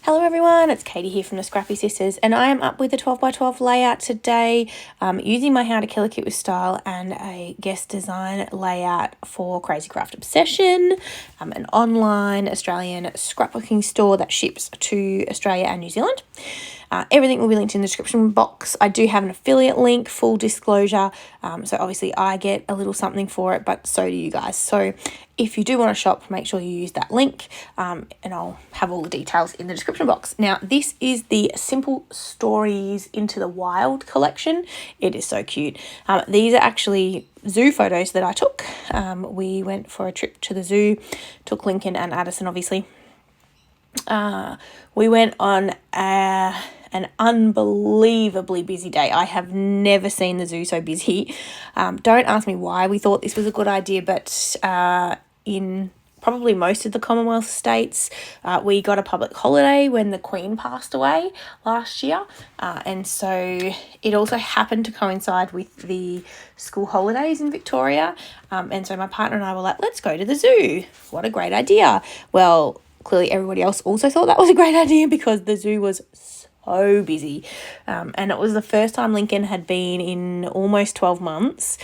Hello everyone, it's Katie here from the Scrappy Sisters, and I am up with a 12x12 layout today using my How to Kill a Kit with Style and a guest design layout for Crazy Craft Obsession, an online Australian scrapbooking store that ships to Australia and New Zealand. Everything will be linked in the description box. I do have an affiliate link, full disclosure, so obviously I get a little something for it, but so do you guys. So if you do want to shop, make sure you use that link, and I'll have all the details in the description box. Now, this is the Simple Stories Into the Wild collection. It is so cute. These are actually zoo photos that I took. We went for a trip to the zoo, took Lincoln and Addison, obviously. We went on an unbelievably busy day. I have never seen the zoo so busy. Don't ask me why we thought this was a good idea, but in probably most of the Commonwealth states, we got a public holiday when the Queen passed away last year. And so it also happened to coincide with the school holidays in Victoria. And so my partner and I were like, let's go to the zoo. What a great idea. Well, clearly everybody else also thought that was a great idea because the zoo was so busy. And it was the first time Lincoln had been in almost 12 months.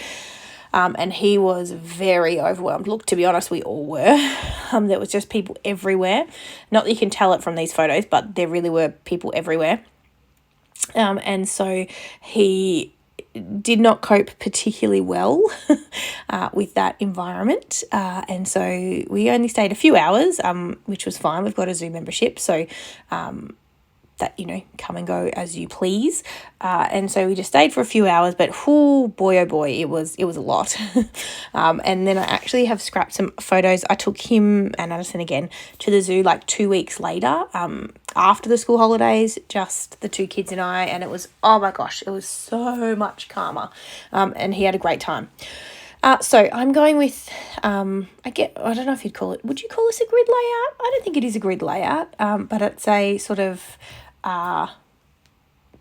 And he was very overwhelmed. Look, to be honest, we all were. There was just people everywhere. Not that you can tell it from these photos, but there really were people everywhere. And so he did not cope particularly well with that environment. And so we only stayed a few hours, which was fine. We've got a zoo membership, so that, come and go as you please. And so we just stayed for a few hours, but oh boy, it was a lot. And then I actually have scrapped some photos. I took him and Addison again to the zoo like 2 weeks later, after the school holidays, just the two kids and I, and it was, oh my gosh, it was so much calmer. And he had a great time. So I'm going with, I don't know if you'd call it, would you call this a grid layout? I don't think it is a grid layout, but it's a sort of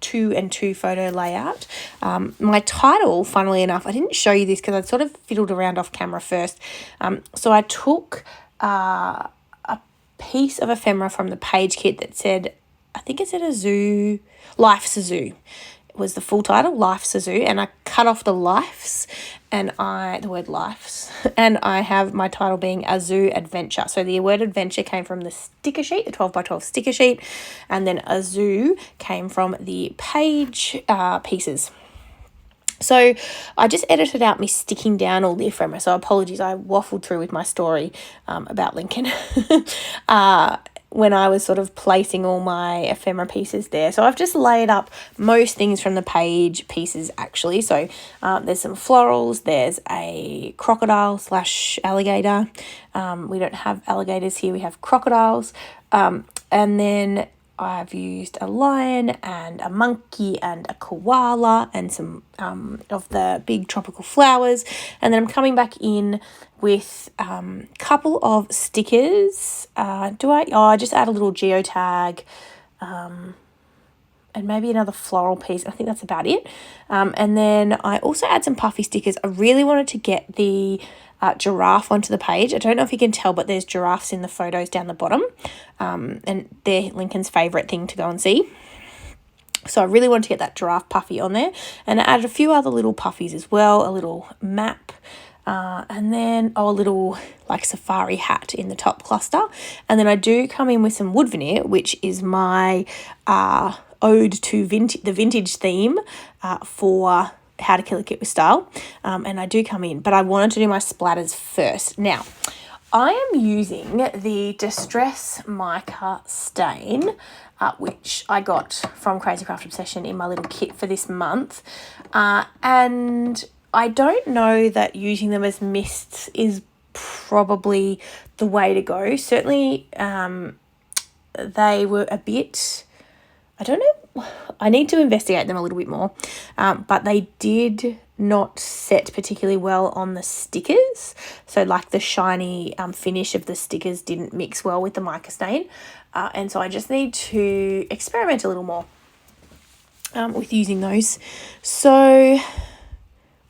2 and 2 photo layout. My title, funnily enough, I didn't show you this because I sort of fiddled around off camera first. So I took a piece of ephemera from the page kit that said, I think it said a zoo, Life's a Zoo. Was the full title, Life's a Zoo, and I cut off the lifes and the word lifes, and I have my title being A Zoo Adventure. So the word adventure came from the sticker sheet, the 12x12 sticker sheet, and then a zoo came from the page pieces. So I just edited out me sticking down all the ephemera, so apologies, I waffled through with my story about Lincoln. When I was sort of placing all my ephemera pieces there. So I've just laid up most things from the page pieces actually. So there's some florals, there's a crocodile / alligator. We don't have alligators here, we have crocodiles. And then I've used a lion and a monkey and a koala and some of the big tropical flowers. And then I'm coming back in with a couple of stickers. I just add a little geotag and maybe another floral piece. I think that's about it. And then I also add some puffy stickers. I really wanted to get the giraffe onto the page. I don't know if you can tell, but there's giraffes in the photos down the bottom. And they're Lincoln's favourite thing to go and see. So I really wanted to get that giraffe puffy on there. And I added a few other little puffies as well, a little map, and then a little like safari hat in the top cluster. And then I do come in with some wood veneer, which is my ode to the vintage theme for How to Kill a Kit with Style. And I do come in, but I wanted to do my splatters first. Now, I am using the Distress Mica Stain, which I got from Crazy Craft Obsession in my little kit for this month. And I don't know that using them as mists is probably the way to go. Certainly, they were a bit, I don't know, I need to investigate them a little bit more, but they did not set particularly well on the stickers. So like the shiny finish of the stickers didn't mix well with the mica stain. And so I just need to experiment a little more with using those. So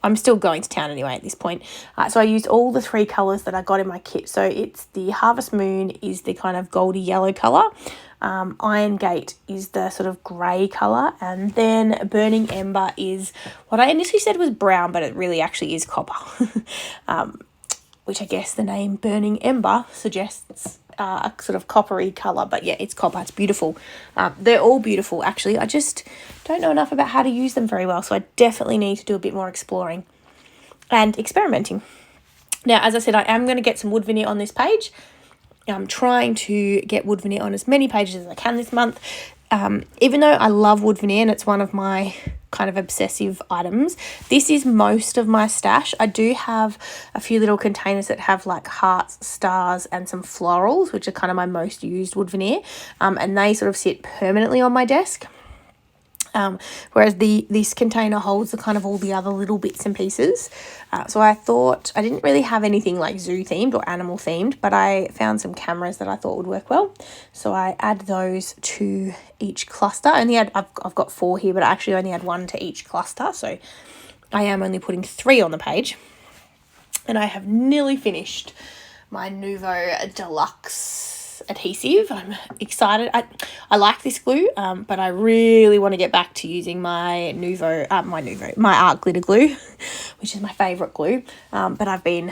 I'm still going to town anyway at this point. So I used all the 3 colours that I got in my kit. So it's the Harvest Moon is the kind of goldy yellow colour. Iron Gate is the sort of grey colour. And then Burning Ember is what I initially said was brown, but it really actually is copper. Which I guess the name Burning Ember suggests a sort of coppery colour. But yeah, it's copper. It's beautiful. They're all beautiful, actually. I just don't know enough about how to use them very well. So I definitely need to do a bit more exploring and experimenting. Now, as I said, I am going to get some wood veneer on this page. I'm trying to get wood veneer on as many pages as I can this month. Even though I love wood veneer and it's one of my kind of obsessive items, this is most of my stash. I do have a few little containers that have like hearts, stars, and some florals, which are kind of my most used wood veneer, and they sort of sit permanently on my desk. Whereas this container holds the kind of all the other little bits and pieces. So I thought I didn't really have anything like zoo themed or animal themed, but I found some cameras that I thought would work well. So I add those to each cluster. I've got 4 here, but I actually only had 1 to each cluster. So I am only putting 3 on the page. And I have nearly finished my Nuvo Deluxe adhesive. I'm excited. I like this glue, but I really want to get back to using my art glitter glue, which is my favorite glue. But I've been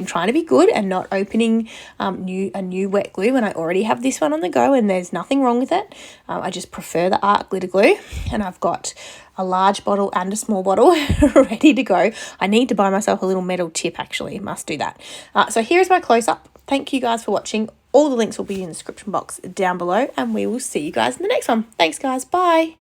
trying to be good and not opening a new wet glue when I already have this one on the go, and there's nothing wrong with it. I just prefer the art glitter glue, and I've got a large bottle and a small bottle ready to go. I need to buy myself a little metal tip, actually. Must do that. So here's my close-up. Thank you guys for watching. All the links will be in the description box down below, and we will see you guys in the next one. Thanks, guys. Bye.